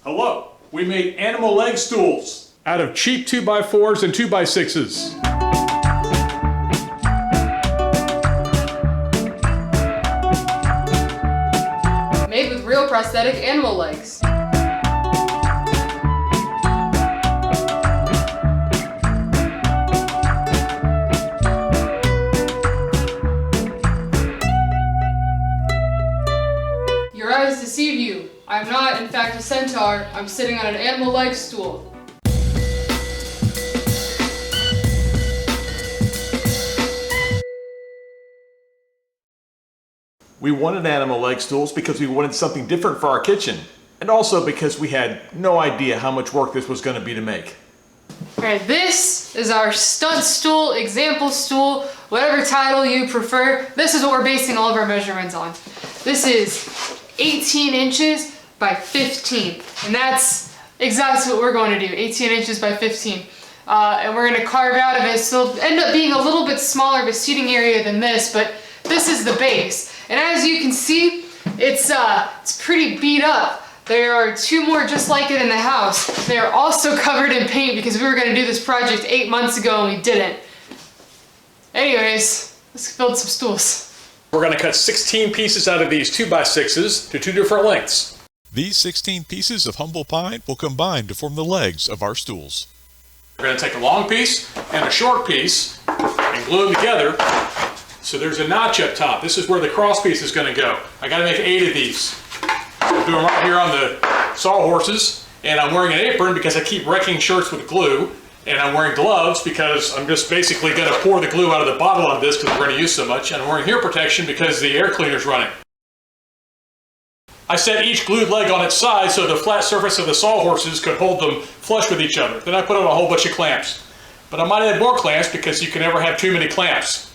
Hello, we made animal leg stools out of cheap 2x4s and 2x6s. Made with real prosthetic animal legs. Your eyes deceive you. I'm not, in fact, a centaur. I'm sitting on an animal leg stool. We wanted animal leg stools because we wanted something different for our kitchen, and also because we had no idea how much work this was going to be to make. Alright, this is our stunt stool, example stool, whatever title you prefer. This is what we're basing all of our measurements on. This is 18 inches by 15, and that's exactly what we're going to do, 18 inches by 15. And we're going to carve out of it, so it'll end up being a little bit smaller of a seating area than this, but this is the base. And as you can see, it's pretty beat up. There are two more just like it in the house. They are also covered in paint because we were going to do this project 8 months ago and we didn't. Anyways, let's build some stools. We're going to cut 16 pieces out of these 2x6s to 2 different lengths. These 16 pieces of humble pine will combine to form the legs of our stools. We're going to take a long piece and a short piece and glue them together. So there's a notch up top. This is where the cross piece is going to go. I got to make 8 of these. I'll do them right here on the sawhorses, and I'm wearing an apron because I keep wrecking shirts with glue, and I'm wearing gloves because I'm just basically going to pour the glue out of the bottle on this because we're going to use so much, and I'm wearing ear protection because the air cleaner's running. I set each glued leg on its side so the flat surface of the sawhorses could hold them flush with each other. Then I put on a whole bunch of clamps. But I might add more clamps because you can never have too many clamps.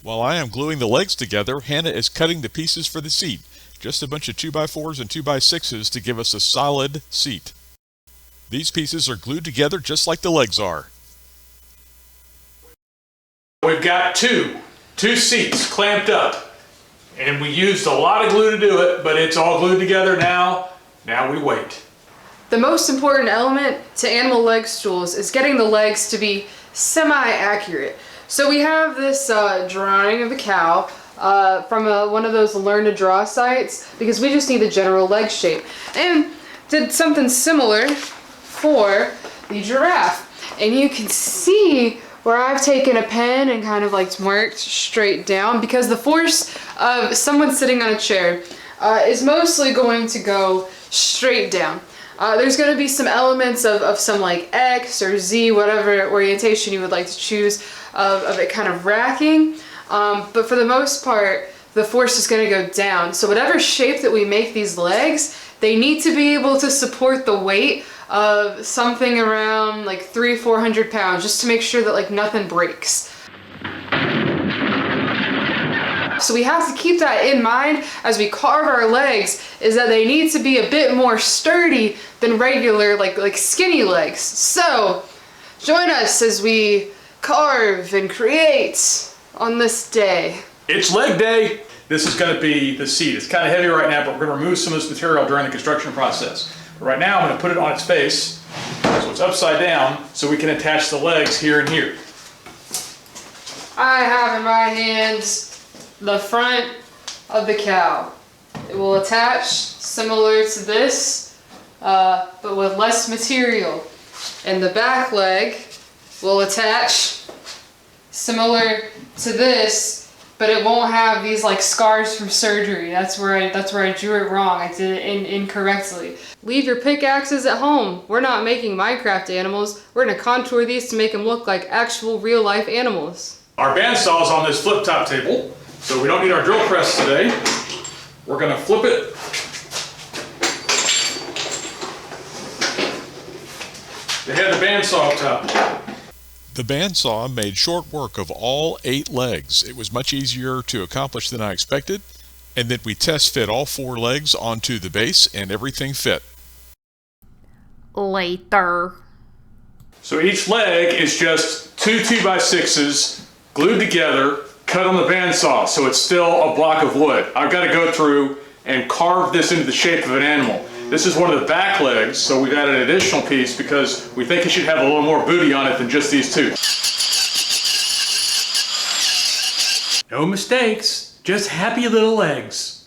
While I am gluing the legs together, Hannah is cutting the pieces for the seat. Just a bunch of 2x4s and 2x6s to give us a solid seat. These pieces are glued together just like the legs are. We've got two seats clamped up. And we used a lot of glue to do it, but it's all glued together now. Now we wait. The most important element to animal leg stools is getting the legs to be semi-accurate. So we have this drawing of a cow from one of those learn to draw sites because we just need the general leg shape. And did something similar for the giraffe. And you can see where I've taken a pen and kind of like marked straight down because the force of someone sitting on a chair is mostly going to go straight down. There's going to be some elements of some like X or Z, whatever orientation you would like to choose, of it kind of racking. But for the most part, the force is going to go down. So whatever shape that we make these legs, they need to be able to support the weight of something around like 300-400 pounds, just to make sure that like nothing breaks. So we have to keep that in mind as we carve our legs, is that they need to be a bit more sturdy than regular like skinny legs. So join us as we carve and create on this day. It's leg day. This is going to be the seat. It's kind of heavy right now, but we're going to remove some of this material during the construction process. But right now I'm going to put it on its face, so it's upside down, so we can attach the legs here and here. I have in my hands the front of the cow. It will attach similar to this, but with less material. And the back leg will attach similar to this, but it won't have these like scars from surgery. That's where I drew it wrong. I did it incorrectly. Leave your pickaxes at home. We're not making Minecraft animals. We're gonna contour these to make them look like actual real life animals. Our bandsaw is on this flip top table, so we don't need our drill press today. We're gonna flip it. They had the bandsaw up top. The bandsaw made short work of all 8 legs. It was much easier to accomplish than I expected, and then we test fit all 4 legs onto the base and everything fit. Later. So each leg is just 2 2x6s glued together, cut on the bandsaw, so it's still a block of wood. I've got to go through and carve this into the shape of an animal. This is one of the back legs, so we've added an additional piece because we think it should have a little more booty on it than just these two. No mistakes, just happy little legs.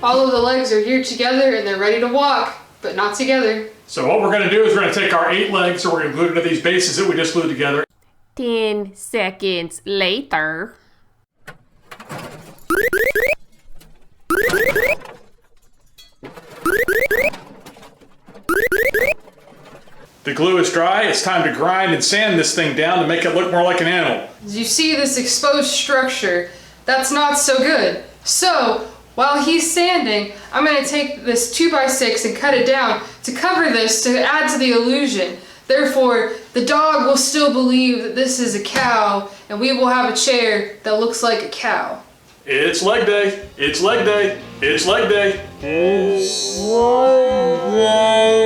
All of the legs are here together and they're ready to walk, but not together. So what we're going to do is we're going to take our 8 legs and we're going to glue it to these bases that we just glued together. 10 seconds later. The glue is dry. It's time to grind and sand this thing down to make it look more like an animal. As you see this exposed structure, that's not so good. So, while he's sanding, I'm going to take this 2x6 and cut it down to cover this to add to the illusion. Therefore, the dog will still believe that this is a cow and we will have a chair that looks like a cow. It's leg day. It's leg day. It's leg day. It's leg day.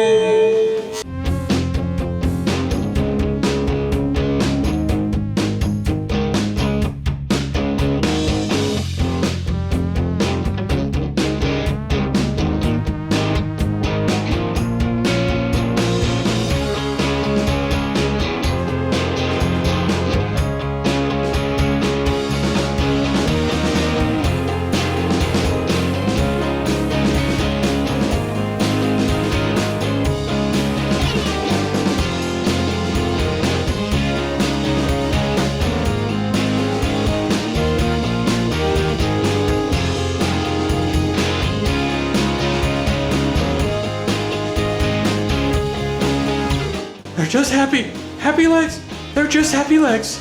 They're just happy legs. They're just happy legs.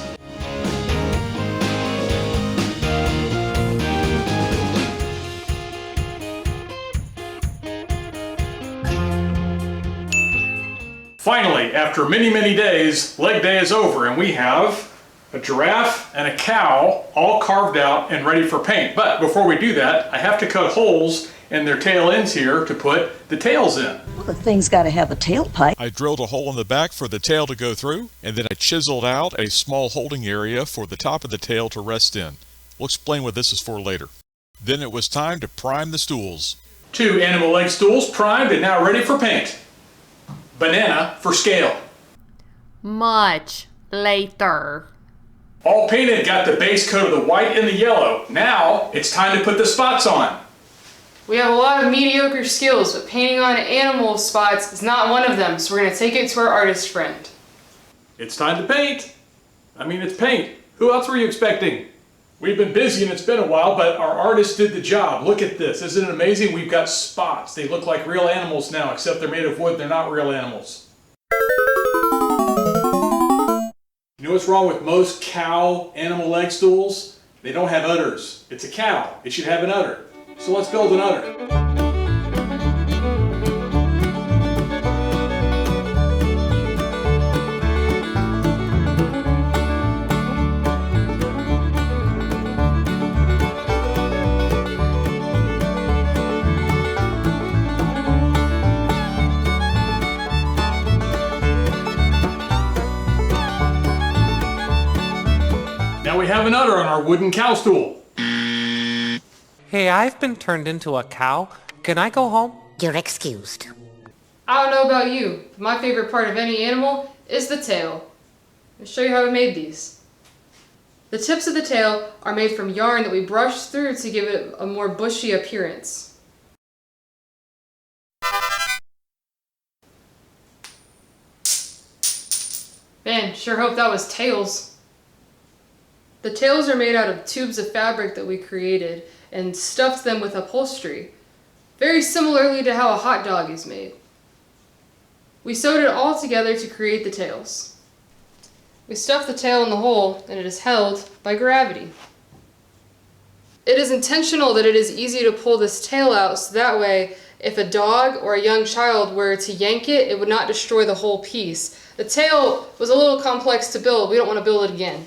Finally, after many, many days, leg day is over and we have a giraffe and a cow all carved out and ready for paint. But before we do that, I have to cut holes in their tail ends here to put the tails in. Well, the thing's got to have a tailpipe. I drilled a hole in the back for the tail to go through, and then I chiseled out a small holding area for the top of the tail to rest in. We'll explain what this is for later. Then it was time to prime the stools. 2 animal leg stools primed and now ready for paint. Banana for scale. Much later. All painted, got the base coat of the white and the yellow. Now it's time to put the spots on. We have a lot of mediocre skills, but painting on animal spots is not one of them, so we're going to take it to our artist friend. It's time to paint. I mean, it's paint. Who else were you expecting? We've been busy and it's been a while, but our artist did the job. Look at this. Isn't it amazing? We've got spots. They look like real animals now, except they're made of wood. They're not real animals. You know what's wrong with most cow animal leg stools? They don't have udders. It's a cow. It should have an udder. So let's build an udder. Now we have an udder on our wooden cow stool. Hey, I've been turned into a cow. Can I go home? You're excused. I don't know about you, but my favorite part of any animal is the tail. I'll show you how we made these. The tips of the tail are made from yarn that we brushed through to give it a more bushy appearance. Man, sure hope that was tails. The tails are made out of tubes of fabric that we created and stuffed them with upholstery, very similarly to how a hot dog is made. We sewed it all together to create the tails. We stuffed the tail in the hole and it is held by gravity. It is intentional that it is easy to pull this tail out, so that way if a dog or a young child were to yank it, it would not destroy the whole piece. The tail was a little complex to build. We don't want to build it again.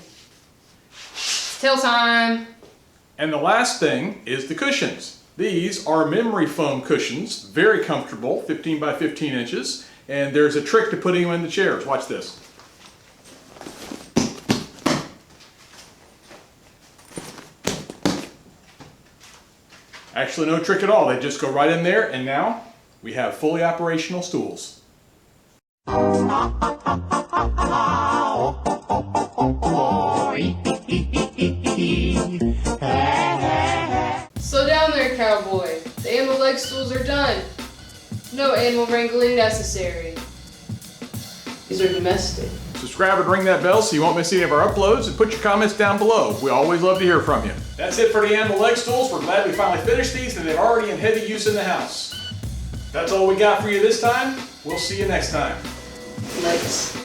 Tail time! And the last thing is the cushions. These are memory foam cushions, very comfortable, 15 by 15 inches, and there's a trick to putting them in the chairs. Watch this. Actually, no trick at all. They just go right in there, and now we have fully operational stools. Slow down there, cowboy. The animal leg stools are done. No animal wrangling necessary. These are domestic. Subscribe and ring that bell so you won't miss any of our uploads, and put your comments down below. We always love to hear from you. That's it for the animal leg stools. We're glad we finally finished these, and they're already in heavy use in the house. That's all we got for you this time. We'll see you next time. Legs.